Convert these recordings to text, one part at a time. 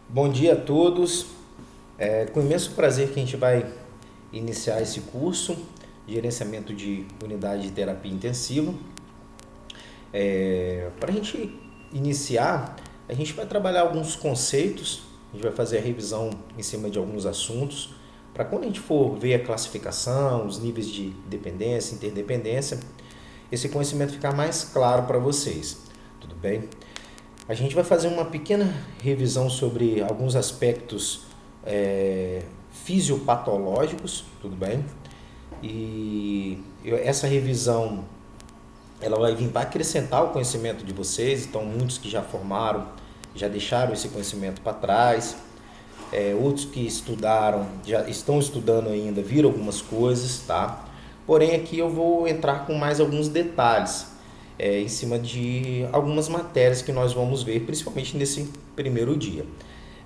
Bom dia a todos. É com imenso prazer que a gente vai iniciar esse curso de gerenciamento de unidade de terapia intensiva. Para a gente iniciar, a gente vai trabalhar alguns conceitos, a gente vai fazer a revisão em cima de alguns assuntos, para quando a gente for ver a classificação, os níveis de dependência, interdependência, esse conhecimento ficar mais claro para vocês. Tudo bem? A gente vai fazer uma pequena revisão sobre alguns aspectos fisiopatológicos, tudo bem? E essa revisão ela vai vir para acrescentar o conhecimento de vocês, então muitos que já formaram já deixaram esse conhecimento para trás, outros que estudaram, já estão estudando ainda, viram algumas coisas, tá? Porém aqui eu vou entrar com mais alguns detalhes em cima de algumas matérias que nós vamos ver, principalmente nesse primeiro dia.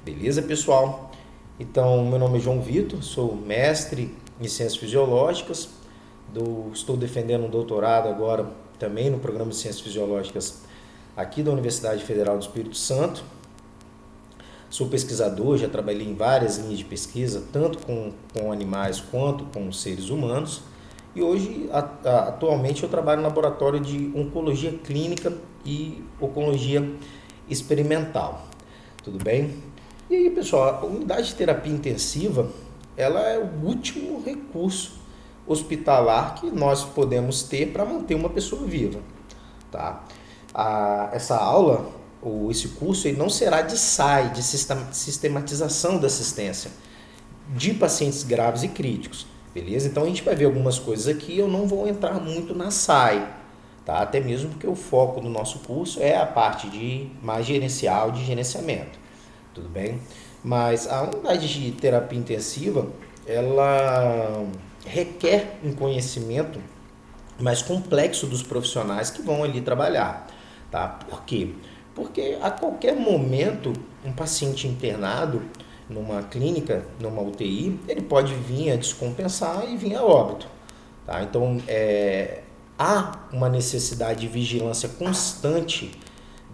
Beleza, pessoal? Então, meu nome é João Vitor, sou mestre em Ciências Fisiológicas, estou defendendo um doutorado agora também no programa de Ciências Fisiológicas aqui da Universidade Federal do Espírito Santo. Sou pesquisador, já trabalhei em várias linhas de pesquisa, tanto com animais quanto com seres humanos. E hoje, atualmente, eu trabalho no laboratório de oncologia clínica e oncologia experimental. Tudo bem? E aí, pessoal, a unidade de terapia intensiva, ela é o último recurso hospitalar que nós podemos ter para manter uma pessoa viva, tá? Essa aula, ou esse curso, ele não será de SAI, de sistematização da assistência de pacientes graves e críticos, beleza? Então a gente vai ver algumas coisas aqui, eu não vou entrar muito na SAI, tá? Até mesmo porque o foco do nosso curso é a parte de mais gerencial, de gerenciamento, tudo bem? Mas a unidade de terapia intensiva, ela requer um conhecimento mais complexo dos profissionais que vão ali trabalhar, tá? Por quê? Porque a qualquer momento um paciente internado numa clínica, numa UTI, ele pode vir a descompensar e vir a óbito, tá? Então há uma necessidade de vigilância constante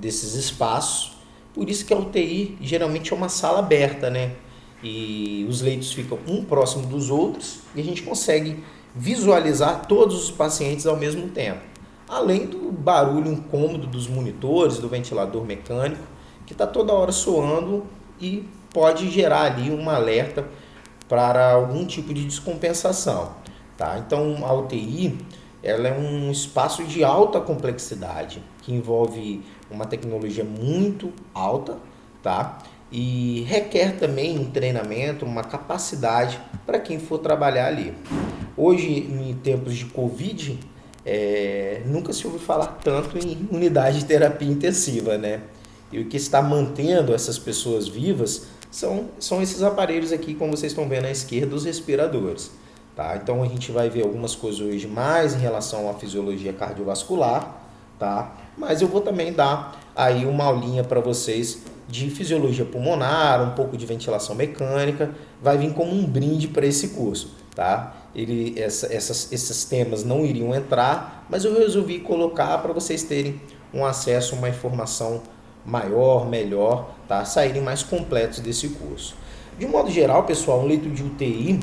desses espaços, por isso que a UTI geralmente é uma sala aberta, né? E os leitos ficam um próximo dos outros e a gente consegue visualizar todos os pacientes ao mesmo tempo. Além do barulho incômodo dos monitores, do ventilador mecânico, que está toda hora soando e pode gerar ali um alerta para algum tipo de descompensação, tá? Então a UTI ela é um espaço de alta complexidade, que envolve uma tecnologia muito alta, tá? E requer também um treinamento, uma capacidade para quem for trabalhar ali. Hoje, em tempos de Covid, nunca se ouviu falar tanto em unidade de terapia intensiva, né? E o que está mantendo essas pessoas vivas são esses aparelhos aqui, como vocês estão vendo à esquerda, os respiradores. Tá? Então a gente vai ver algumas coisas hoje mais em relação à fisiologia cardiovascular, tá? Mas eu vou também dar aí uma aulinha para vocês de fisiologia pulmonar, um pouco de ventilação mecânica, vai vir como um brinde para esse curso, tá? Esses temas não iriam entrar, mas eu resolvi colocar para vocês terem um acesso a uma informação maior, melhor, tá? Saírem mais completos desse curso. De um modo geral, pessoal, um leito de UTI,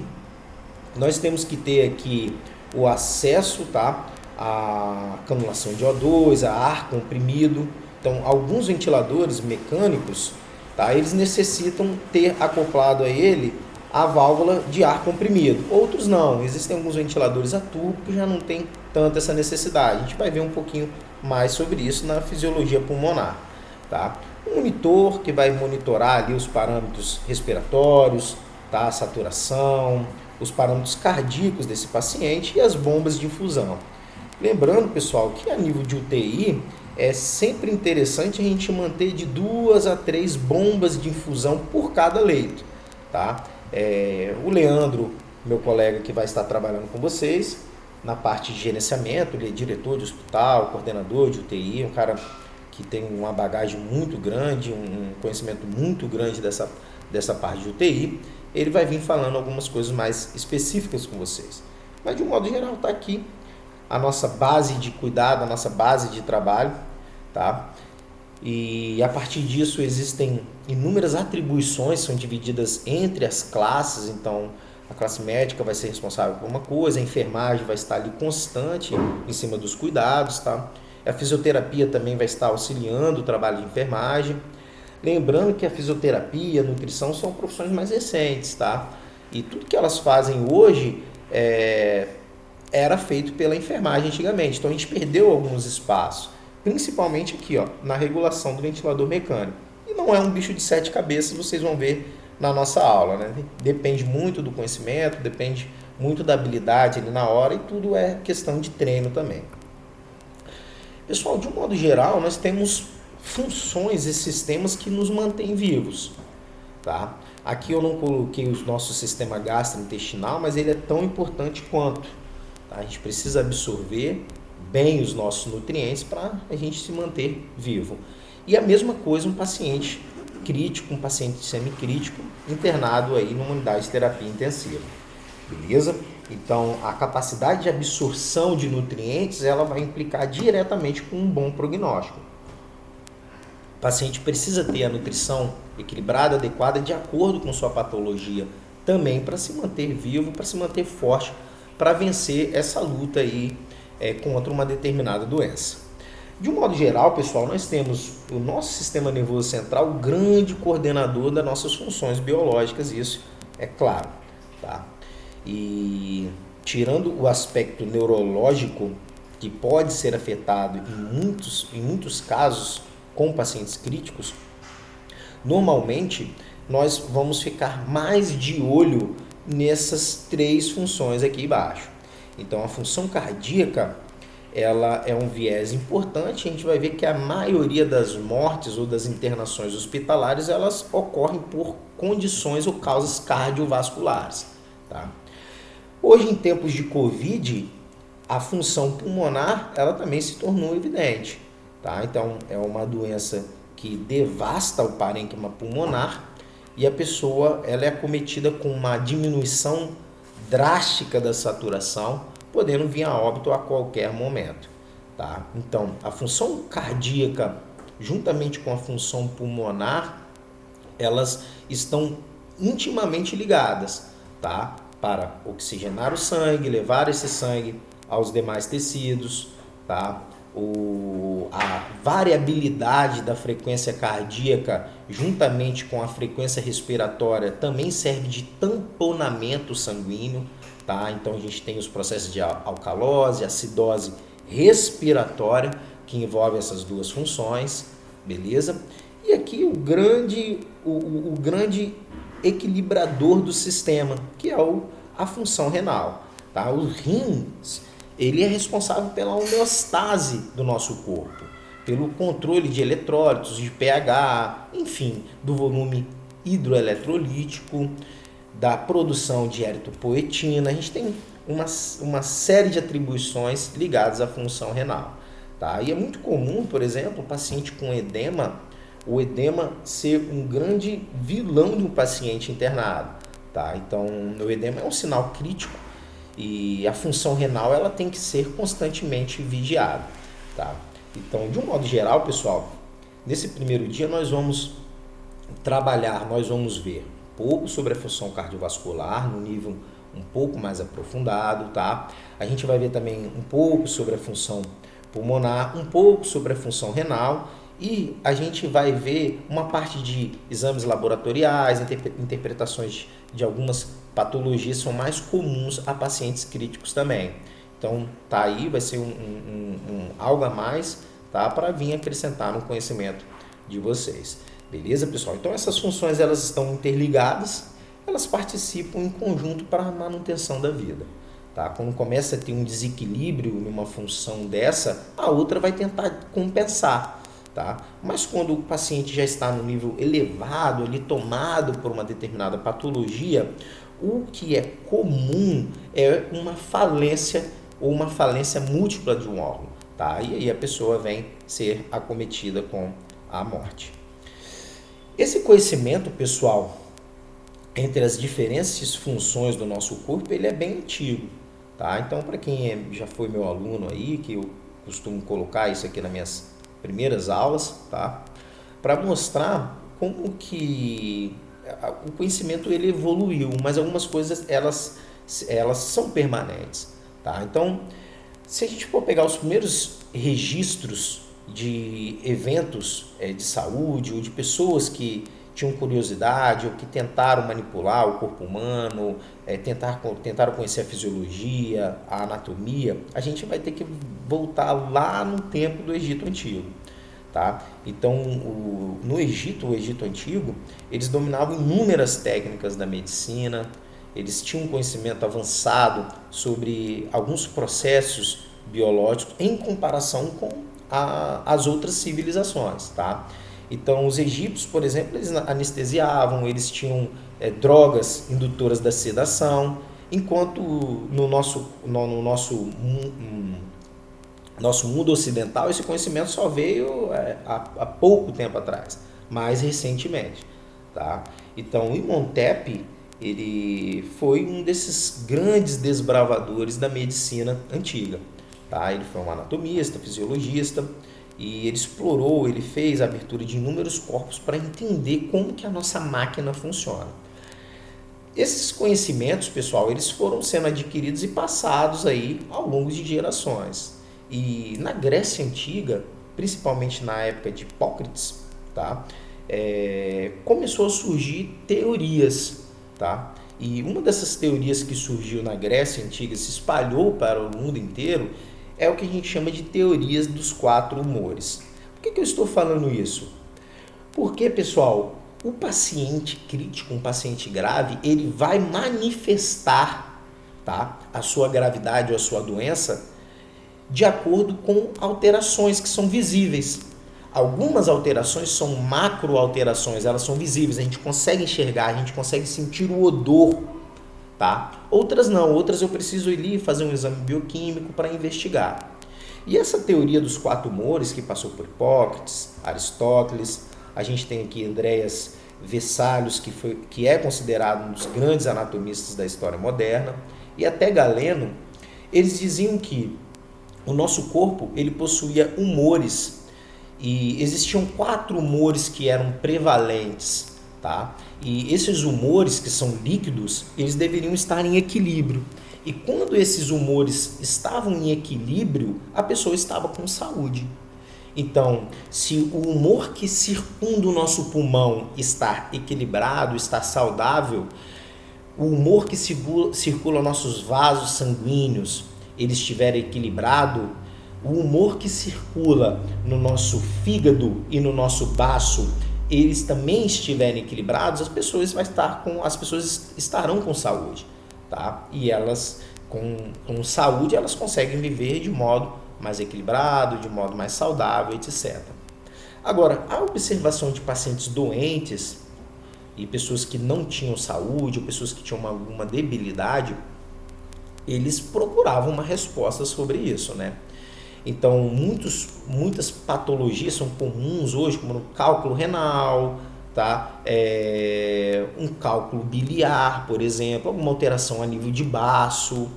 nós temos que ter aqui o acesso, tá? A canulação de O2, a ar comprimido. Então, alguns ventiladores mecânicos, tá? Eles necessitam ter acoplado a ele a válvula de ar comprimido. Outros não. Existem alguns ventiladores a tubo que já não tem tanta essa necessidade. A gente vai ver um pouquinho mais sobre isso na fisiologia pulmonar, tá? Um monitor que vai monitorar ali os parâmetros respiratórios, tá? A saturação, os parâmetros cardíacos desse paciente e as bombas de infusão. Lembrando, pessoal, que a nível de UTI é sempre interessante a gente manter de 2 a 3 bombas de infusão por cada leito, tá? O Leandro, meu colega que vai estar trabalhando com vocês na parte de gerenciamento, ele é diretor de hospital, coordenador de UTI, um cara que tem uma bagagem muito grande, um conhecimento muito grande dessa parte de UTI. Ele vai vir falando algumas coisas mais específicas com vocês. Mas de um modo geral está aqui a nossa base de cuidado, a nossa base de trabalho, tá? E a partir disso existem inúmeras atribuições, são divididas entre as classes. Então a classe médica vai ser responsável por uma coisa, a enfermagem vai estar ali constante em cima dos cuidados, tá? A fisioterapia também vai estar auxiliando o trabalho de enfermagem. Lembrando que a fisioterapia, a nutrição são profissões mais recentes, tá? E tudo que elas fazem hoje era feito pela enfermagem antigamente. Então a gente perdeu alguns espaços, principalmente aqui, ó, na regulação do ventilador mecânico. E não é um bicho de 7 cabeças, vocês vão ver na nossa aula, né? Depende muito do conhecimento, depende muito da habilidade ali na hora, e tudo é questão de treino também. Pessoal, de um modo geral, nós temos funções e sistemas que nos mantêm vivos, tá? Aqui eu não coloquei o nosso sistema gastrointestinal, mas ele é tão importante quanto. Tá? A gente precisa absorver bem os nossos nutrientes para a gente se manter vivo. E a mesma coisa um paciente crítico, um paciente semicrítico, internado aí numa unidade de terapia intensiva. Beleza? Então, a capacidade de absorção de nutrientes, ela vai implicar diretamente com um bom prognóstico. O paciente precisa ter a nutrição equilibrada, adequada, de acordo com sua patologia, também para se manter vivo, para se manter forte, para vencer essa luta aí contra uma determinada doença. De um modo geral, pessoal, nós temos o nosso sistema nervoso central, o grande coordenador das nossas funções biológicas, isso é claro, tá? E tirando o aspecto neurológico, que pode ser afetado em muitos casos com pacientes críticos, normalmente nós vamos ficar mais de olho nessas 3 funções aqui embaixo. Então a função cardíaca, ela é um viés importante. A gente vai ver que a maioria das mortes ou das internações hospitalares, elas ocorrem por condições ou causas cardiovasculares, tá? Hoje, em tempos de Covid, a função pulmonar, ela também se tornou evidente, tá? Então, é uma doença que devasta o parênquima pulmonar e a pessoa, ela é acometida com uma diminuição drástica da saturação, podendo vir a óbito a qualquer momento, tá? Então, a função cardíaca, juntamente com a função pulmonar, elas estão intimamente ligadas, tá? Para oxigenar o sangue, levar esse sangue aos demais tecidos, tá? A variabilidade da frequência cardíaca, juntamente com a frequência respiratória, também serve de tamponamento sanguíneo, tá? Então a gente tem os processos de alcalose, acidose respiratória, que envolve essas 2 funções, beleza? E aqui o grande equilibrador do sistema, que é a função renal, tá? Os rins, ele é responsável pela homeostase do nosso corpo, pelo controle de eletrólitos, de pH, enfim, do volume hidroeletrolítico, da produção de eritropoetina. A gente tem uma série de atribuições ligadas à função renal, tá? E é muito comum, por exemplo, o paciente com edema, o edema ser um grande vilão de um paciente internado, tá? Então, o edema é um sinal crítico e a função renal, ela tem que ser constantemente vigiada, tá? Então, de um modo geral, pessoal, nesse primeiro dia nós vamos trabalhar, nós vamos ver um pouco sobre a função cardiovascular no nível um pouco mais aprofundado, tá? A gente vai ver também um pouco sobre a função pulmonar, um pouco sobre a função renal, e a gente vai ver uma parte de exames laboratoriais, interpretações de algumas patologias que são mais comuns a pacientes críticos também. Então, tá aí, vai ser algo a mais, tá? Para vir acrescentar no conhecimento de vocês. Beleza, pessoal? Então, essas funções, elas estão interligadas, elas participam em conjunto para a manutenção da vida. Tá? Quando começa a ter um desequilíbrio numa função dessa, a outra vai tentar compensar. Tá? Mas quando o paciente já está no nível elevado, ali tomado por uma determinada patologia, o que é comum é uma falência ou uma falência múltipla de um órgão. Tá? E aí a pessoa vem ser acometida com a morte. Esse conhecimento, pessoal, entre as diferentes funções do nosso corpo, ele é bem antigo. Tá? Então, para quem já foi meu aluno aí, que eu costumo colocar isso aqui nas minhas primeiras aulas, tá? para mostrar como que o conhecimento ele evoluiu, mas algumas coisas elas são permanentes, tá? Então, se a gente for pegar os primeiros registros de eventos de saúde ou de pessoas que tinham curiosidade ou que tentaram manipular o corpo humano, tentaram conhecer a fisiologia, a anatomia, a gente vai ter que voltar lá no tempo do Egito Antigo. Tá? Então, no Egito, o Egito Antigo, eles dominavam inúmeras técnicas da medicina, eles tinham um conhecimento avançado sobre alguns processos biológicos em comparação com as outras civilizações. Tá? Então, os egípcios, por exemplo, eles anestesiavam, eles tinham drogas indutoras da sedação, enquanto no nosso mundo ocidental esse conhecimento só veio há pouco tempo atrás, mais recentemente. Tá? Então, o Imhotep ele foi um desses grandes desbravadores da medicina antiga. Tá? Ele foi um anatomista, fisiologista, e ele explorou, ele fez a abertura de inúmeros corpos para entender como que a nossa máquina funciona. Esses conhecimentos, pessoal, eles foram sendo adquiridos e passados aí ao longo de gerações. E na Grécia Antiga, principalmente na época de Hipócrates, tá? Começou a surgir teorias. Tá? E uma dessas teorias que surgiu na Grécia Antiga, se espalhou para o mundo inteiro, é o que a gente chama de teorias dos 4 humores. Por que eu estou falando isso? Porque, pessoal, o paciente crítico, um paciente grave, ele vai manifestar, tá, a sua gravidade ou a sua doença de acordo com alterações que são visíveis. Algumas alterações são macro alterações, elas são visíveis, a gente consegue enxergar, a gente consegue sentir o odor, tá? Outras não, outras eu preciso ir ali fazer um exame bioquímico para investigar. E essa teoria dos 4 humores que passou por Hipócrates, Aristóteles, a gente tem aqui Andreas Vesalius, que é considerado um dos grandes anatomistas da história moderna, e até Galeno, eles diziam que o nosso corpo ele possuía humores, e existiam 4 humores que eram prevalentes, tá? E esses humores, que são líquidos, eles deveriam estar em equilíbrio. E quando esses humores estavam em equilíbrio, a pessoa estava com saúde. Então, se o humor que circunda o nosso pulmão está equilibrado, está saudável, o humor que circula nossos vasos sanguíneos, ele estiver equilibrado, o humor que circula no nosso fígado e no nosso baço, eles também estiverem equilibrados, as pessoas estarão com saúde, tá? E elas com saúde elas conseguem viver de modo mais equilibrado, de modo mais saudável, etc. Agora, a observação de pacientes doentes e pessoas que não tinham saúde, ou pessoas que tinham alguma debilidade, eles procuravam uma resposta sobre isso, né? Então, muitas patologias são comuns hoje, como o cálculo renal, tá? Um cálculo biliar, por exemplo, alguma alteração a nível de baço,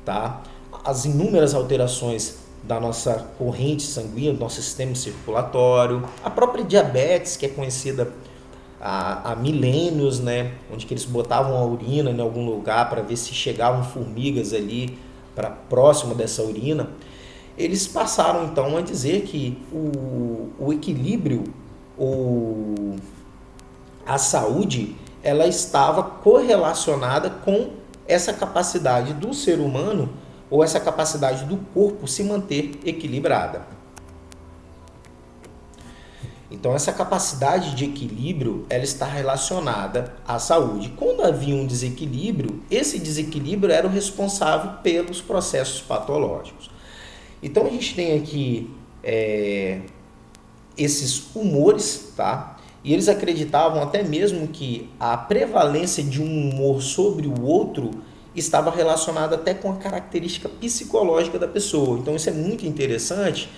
tá? As inúmeras alterações da nossa corrente sanguínea, do nosso sistema circulatório, a própria diabetes, que é conhecida há milênios, né? Onde que eles botavam a urina em algum lugar para ver se chegavam formigas ali para próximo dessa urina. Eles passaram então a dizer que o equilíbrio, a saúde, ela estava correlacionada com essa capacidade do ser humano ou essa capacidade do corpo se manter equilibrada. Então, essa capacidade de equilíbrio, ela está relacionada à saúde. Quando havia um desequilíbrio, esse desequilíbrio era o responsável pelos processos patológicos. Então, a gente tem aqui esses humores, tá? E eles acreditavam até mesmo que a prevalência de um humor sobre o outro estava relacionada até com a característica psicológica da pessoa. Então, isso é muito interessante,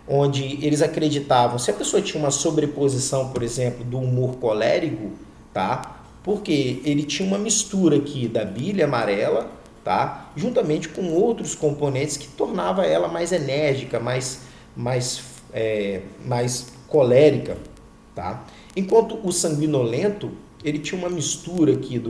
onde eles acreditavam, se a pessoa tinha uma sobreposição, por exemplo, do humor colérico, tá? Porque ele tinha uma mistura aqui da bile amarela, tá? Juntamente com outros componentes que tornava ela mais enérgica, mais colérica. tá? Enquanto o sanguinolento, ele tinha uma mistura aqui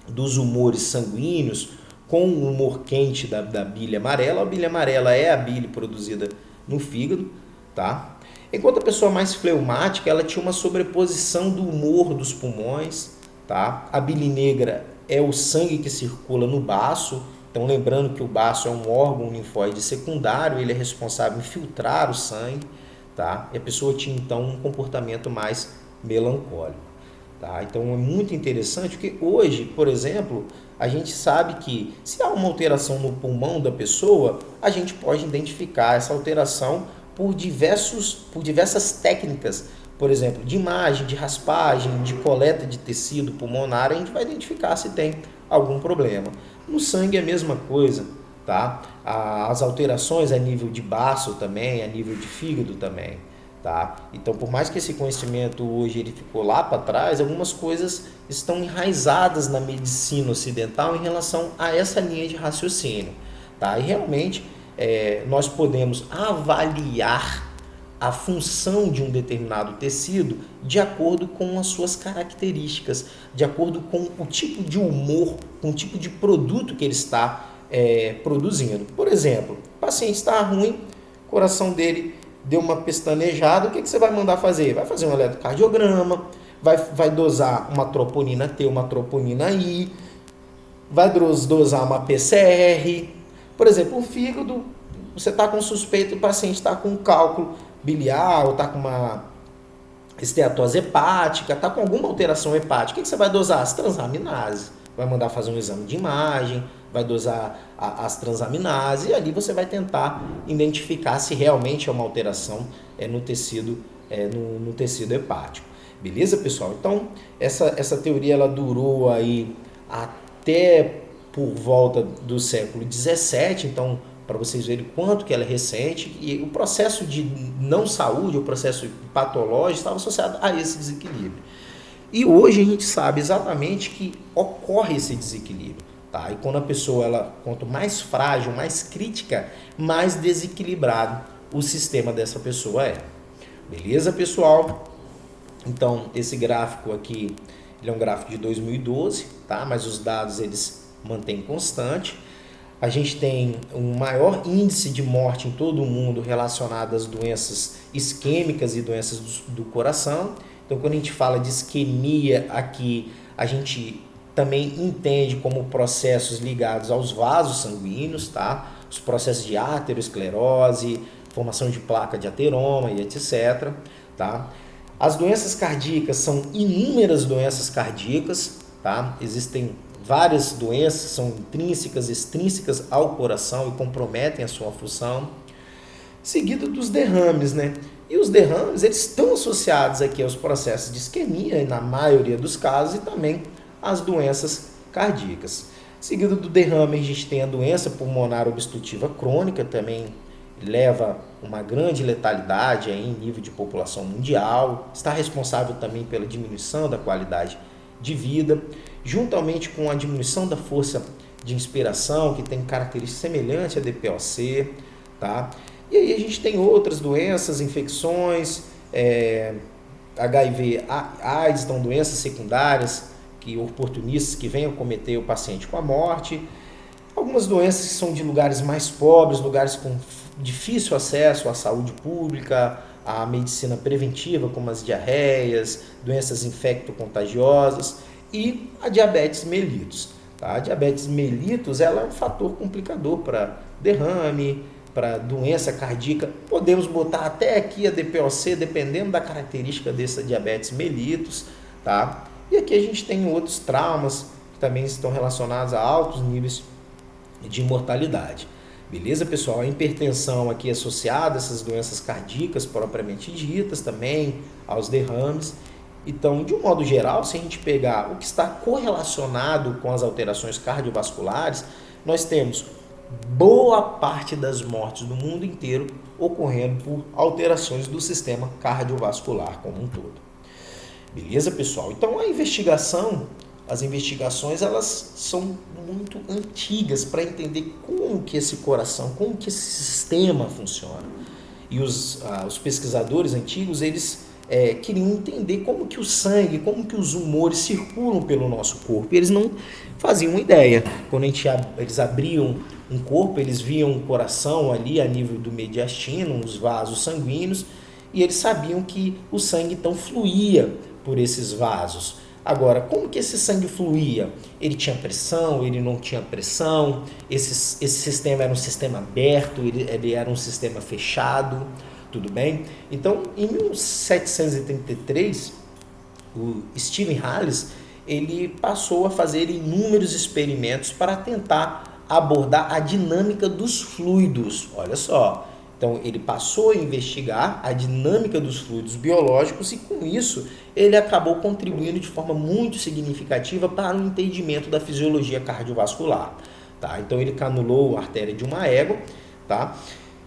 dos humores sanguíneos com o humor quente da bile amarela. A bile amarela é a bile produzida no fígado, tá? Enquanto a pessoa mais fleumática, ela tinha uma sobreposição do humor dos pulmões, tá? A bile negra é o sangue que circula no baço. Então, lembrando que o baço é um órgão linfóide secundário, ele é responsável em filtrar o sangue, tá? E a pessoa tinha, então, um comportamento mais melancólico, tá? Então, é muito interessante, porque hoje, por exemplo, a gente sabe que se há uma alteração no pulmão da pessoa, a gente pode identificar essa alteração por diversas técnicas, por exemplo, de imagem, de raspagem, de coleta de tecido pulmonar, a gente vai identificar se tem algum problema. No sangue é a mesma coisa, tá? As alterações a nível de baço também, a nível de fígado também, tá? Então, por mais que esse conhecimento hoje ele ficou lá para trás, algumas coisas estão enraizadas na medicina ocidental em relação a essa linha de raciocínio, tá? E realmente nós podemos avaliar a função de um determinado tecido de acordo com as suas características, de acordo com o tipo de humor, com o tipo de produto que ele está produzindo. Por exemplo, o paciente está ruim, o coração dele deu uma pestanejada, o que você vai mandar fazer? Vai fazer um eletrocardiograma, vai dosar uma troponina T, uma troponina I, vai dosar uma PCR. Por exemplo, o fígado, você está com suspeito, o paciente está com cálculo biliar, ou está com uma esteatose hepática, está com alguma alteração hepática, o que você vai dosar? As transaminases. Vai mandar fazer um exame de imagem, vai dosar as transaminases, e ali você vai tentar identificar se realmente é uma alteração no tecido hepático. Beleza, pessoal? Então, essa teoria ela durou aí até por volta do século XVII, então, para vocês verem quanto que ela é recente, e o processo de não saúde, o processo patológico, estava associado a esse desequilíbrio. E hoje a gente sabe exatamente que ocorre esse desequilíbrio, tá? E quando a pessoa, quanto mais frágil, mais crítica, mais desequilibrado o sistema dessa pessoa é. Beleza, pessoal? Então, esse gráfico aqui, ele é um gráfico de 2012, tá? Mas os dados, eles mantêm constante. A gente tem um maior índice de morte em todo o mundo relacionado às doenças isquêmicas e doenças do coração. Então, quando a gente fala de isquemia aqui, a gente também entende como processos ligados aos vasos sanguíneos, tá? Os processos de aterosclerose, formação de placa de ateroma e etc, tá? As doenças cardíacas são inúmeras doenças cardíacas, tá? Existem várias doenças, são intrínsecas, extrínsecas ao coração e comprometem a sua função. Seguido dos derrames, né? E os derrames, eles estão associados aqui aos processos de isquemia, na maioria dos casos, e também às doenças cardíacas. Seguido do derrame, a gente tem a doença pulmonar obstrutiva crônica, também leva uma grande letalidade aí em nível de população mundial, está responsável também pela diminuição da qualidade de vida, juntamente com a diminuição da força de inspiração, que tem características semelhantes à DPOC, tá? E aí a gente tem outras doenças, infecções, HIV, AIDS, então doenças secundárias, oportunistas que venham cometer o paciente com a morte. Algumas doenças que são de lugares mais pobres, lugares com difícil acesso à saúde pública, à medicina preventiva, como as diarreias, doenças infecto-contagiosas e a diabetes mellitus. Tá? A diabetes mellitus ela é um fator complicador para derrame, para doença cardíaca. Podemos botar até aqui a DPOC, dependendo da característica dessa diabetes mellitus. Tá? E aqui a gente tem outros traumas que também estão relacionados a altos níveis de mortalidade. Beleza, pessoal? A hipertensão aqui é associada a essas doenças cardíacas propriamente ditas, também aos derrames. Então, de um modo geral, se a gente pegar o que está correlacionado com as alterações cardiovasculares, nós temos boa parte das mortes do mundo inteiro ocorrendo por alterações do sistema cardiovascular como um todo. Beleza, pessoal? Então, as investigações, elas são muito antigas para entender como que esse coração, como que esse sistema funciona. E os pesquisadores antigos, eles queriam entender como que o sangue, como que os humores circulam pelo nosso corpo. E eles não faziam ideia. Quando eles abriam um corpo, eles viam um coração ali a nível do mediastino, os vasos sanguíneos, e eles sabiam que o sangue então fluía por esses vasos. Agora, como que esse sangue fluía? Ele tinha pressão, ele não tinha pressão, esse sistema era um sistema aberto, ele era um sistema fechado, tudo bem? Então, em 1733, o Stephen Halley, ele passou a fazer inúmeros experimentos para tentar abordar a dinâmica dos fluidos, olha só. Então, ele passou a investigar a dinâmica dos fluidos biológicos e, com isso, ele acabou contribuindo de forma muito significativa para o entendimento da fisiologia cardiovascular. Tá? Então, ele canulou a artéria de uma égua, tá?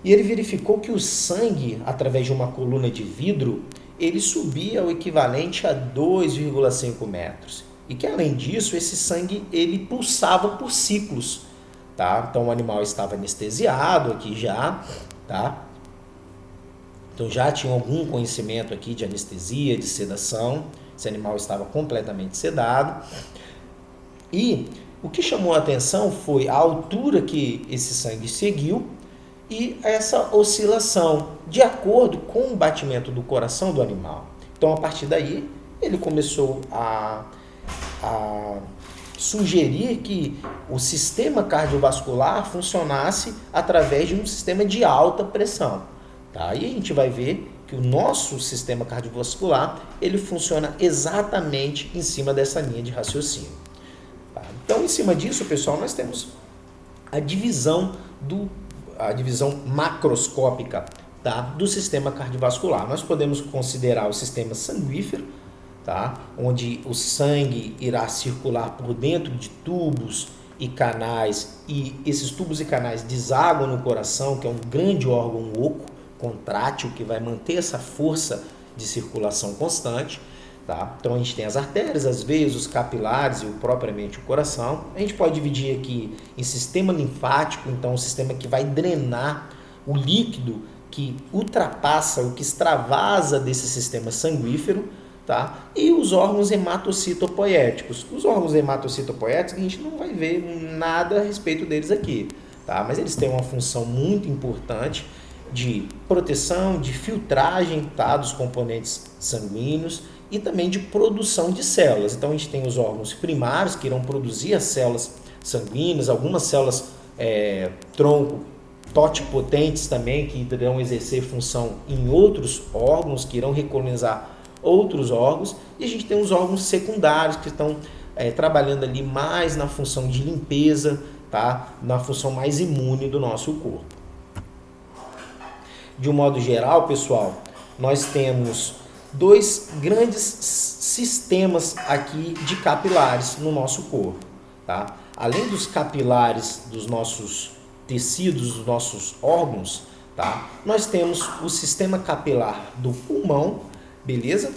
E ele verificou que o sangue, através de uma coluna de vidro, ele subia ao equivalente a 2,5 metros. E que, além disso, esse sangue ele pulsava por ciclos. Tá? Então, o animal estava anestesiado aqui já, tá? Então já tinha algum conhecimento aqui de anestesia, de sedação. Esse animal estava completamente sedado. E o que chamou a atenção foi a altura que esse sangue seguiu e essa oscilação de acordo com o batimento do coração do animal. Então, a partir daí, ele começou a sugerir que o sistema cardiovascular funcionasse através de um sistema de alta pressão. Tá? E a gente vai ver que o nosso sistema cardiovascular ele funciona exatamente em cima dessa linha de raciocínio. Tá? Então, em cima disso, pessoal, nós temos a divisão macroscópica, tá, do sistema cardiovascular. Nós podemos considerar o sistema sanguífero, tá, onde o sangue irá circular por dentro de tubos e canais, e esses tubos e canais desaguam no coração, que é um grande órgão oco, contrátil, que vai manter essa força de circulação constante. Tá? Então a gente tem as artérias, as veias, os capilares e propriamente o coração. A gente pode dividir aqui em sistema linfático, então o sistema que vai drenar o líquido que ultrapassa, o que extravasa desse sistema sanguífero, tá? E os órgãos hematocitopoéticos. Os órgãos hematocitopoéticos a gente não vai ver nada a respeito deles aqui, tá? Mas eles têm uma função muito importante de proteção, de filtragem, tá, dos componentes sanguíneos e também de produção de células. Então a gente tem os órgãos primários que irão produzir as células sanguíneas, algumas células tronco totipotentes também que irão exercer função em outros órgãos, que irão recolonizar outros órgãos, e a gente tem os órgãos secundários que estão trabalhando ali mais na função de limpeza, tá, na função mais imune do nosso corpo. De um modo geral, pessoal, nós temos dois grandes sistemas aqui de capilares no nosso corpo. Tá? Além dos capilares dos nossos tecidos, dos nossos órgãos, tá? Nós temos o sistema capilar do pulmão, beleza?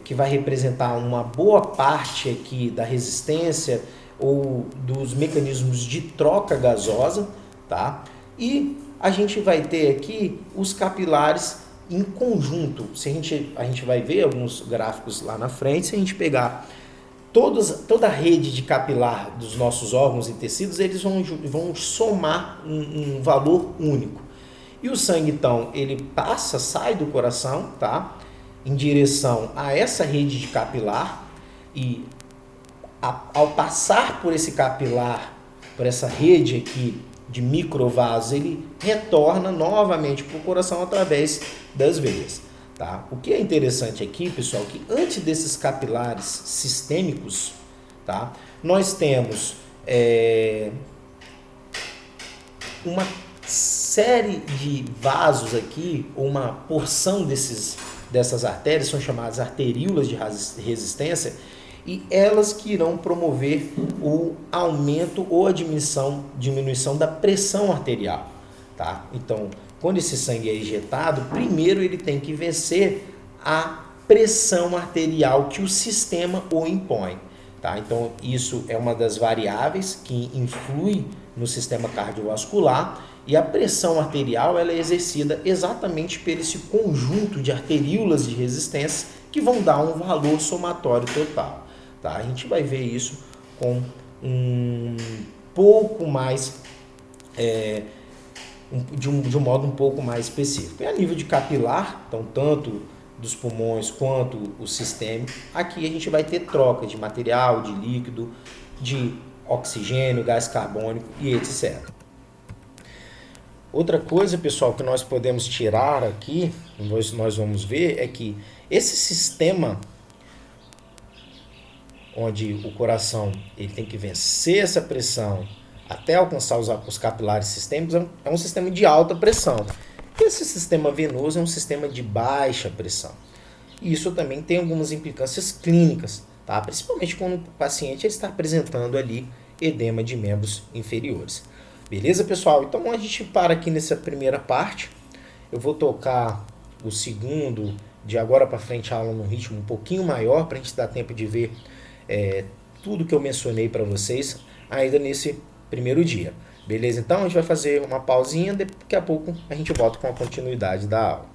Que vai representar uma boa parte aqui da resistência ou dos mecanismos de troca gasosa, tá? E a gente vai ter aqui os capilares em conjunto. A gente vai ver alguns gráficos lá na frente, se a gente pegar toda a rede de capilar dos nossos órgãos e tecidos, eles vão somar um valor único. E o sangue, então, ele sai do coração, tá, em direção a essa rede de capilar, e ao passar por esse capilar, por essa rede aqui de microvasos, ele retorna novamente para o coração através das veias. Tá? O que é interessante aqui, pessoal, que antes desses capilares sistêmicos, tá, nós temos uma série de vasos aqui, uma porção dessas artérias, são chamadas arteríolas de resistência, e elas que irão promover o aumento ou a diminuição da pressão arterial. Tá? Então, quando esse sangue é injetado, primeiro ele tem que vencer a pressão arterial que o sistema o impõe. Tá? Então, isso é uma das variáveis que influi no sistema cardiovascular E a pressão arterial ela é exercida exatamente por esse conjunto de arteríolas de resistência que vão dar um valor somatório total. Tá? A gente vai ver isso com um pouco mais, de um modo um pouco mais específico. E a nível de capilar, então tanto dos pulmões quanto o sistêmico, aqui a gente vai ter troca de material, de líquido, de oxigênio, gás carbônico e etc. Outra coisa, pessoal, que nós podemos tirar aqui, nós vamos ver, é que esse sistema onde o coração ele tem que vencer essa pressão até alcançar os capilares sistêmicos, é um sistema de alta pressão. Esse sistema venoso é um sistema de baixa pressão. E isso também tem algumas implicâncias clínicas, tá? Principalmente quando o paciente está apresentando ali edema de membros inferiores. Beleza, pessoal? Então a gente para aqui nessa primeira parte. Eu vou tocar o segundo, de agora para frente, a aula num ritmo um pouquinho maior, para a gente dar tempo de ver tudo que eu mencionei para vocês ainda nesse primeiro dia. Beleza? Então a gente vai fazer uma pausinha, daqui a pouco a gente volta com a continuidade da aula.